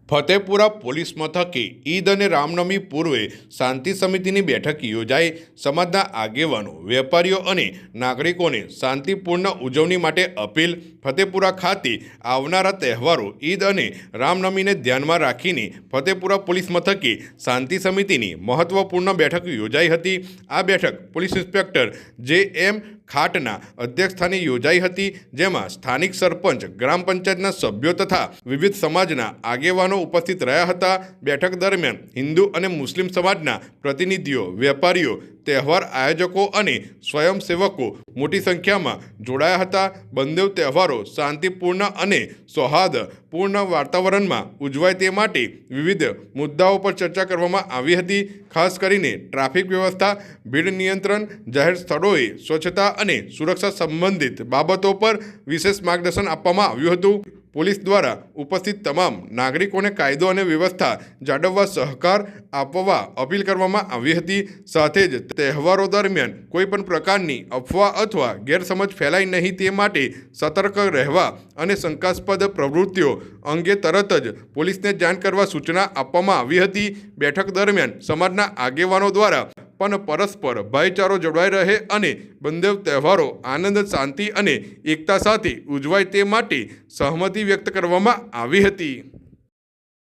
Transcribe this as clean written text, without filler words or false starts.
Fatepura police મથકે ઈદ અને રામનવમી પૂર્વે શાંતિ સમિતિની બેઠક યોજાઈ સમાજના આગેવાનો, વેપારીઓ અને નાગરિકોને શાંતિપૂર્ણ ઉજવણી માટે અપીલ। ફતેપુરા ખાતે આવનારા તહેવારો ઈદ અને રામનવમીને ધ્યાનમાં રાખીને ફતેપુરા પોલીસ મથકે શાંતિ સમિતિની મહત્વપૂર્ણ બેઠક યોજાઈ હતી। આ બેઠક પોલીસ ઇન્સ્પેક્ટર જે.એમ. ખાટના અધ્યક્ષસ્થાને યોજાઈ હતી, જેમાં સ્થાનિક સરપંચ, ગ્રામ પંચાયતના સભ્યો તથા વિવિધ સમાજના આગેવાનો ઉપસ્થિત રહ્યા હતા। બેઠક દરમિયાન હિન્દુ અને મુસ્લિમ સમાજના પ્રતિનિધિઓ, વેપારીઓ, તહેવાર આયોજકો અને સ્વયંસેવકો મોટી સંખ્યામાં જોડાયા હતા। બંને તહેવારો શાંતિપૂર્ણ અને સૌહાર્દપૂર્ણ વાતાવરણમાં ઉજવાય તે માટે વિવિધ મુદ્દાઓ પર ચર્ચા કરવામાં આવી હતી। ખાસ કરીને ટ્રાફિક વ્યવસ્થા, ભીડ નિયંત્રણ, જાહેર સ્થળોએ સ્વચ્છતા અને સુરક્ષા સંબંધિત બાબતો પર વિશેષ માર્ગદર્શન આપવામાં આવ્યું હતું। પોલીસ દ્વારા ઉપસ્થિત તમામ નાગરિકોને કાયદો અને વ્યવસ્થા જાળવવા સહકાર આપવા અપીલ કરવામાં આવી હતી। સાથે જ તહેવારો દરમિયાન કોઈપણ પ્રકારની અફવા અથવા ગેરસમજ ફેલાય નહીં તે માટે સતર્ક રહેવા અને શંકાસ્પદ પ્રવૃત્તિઓ અંગે તરત જ પોલીસને જાણ કરવા સૂચના આપવામાં આવી હતી। બેઠક દરમિયાન સમાજના આગેવાનો દ્વારા પણ પરસ્પર ભાઈચારો જળવાઈ રહે અને બંને તહેવારો આનંદ, શાંતિ અને એકતા સાથે ઉજવાય તે માટે સહમતિ વ્યક્ત કરવામાં આવી હતી।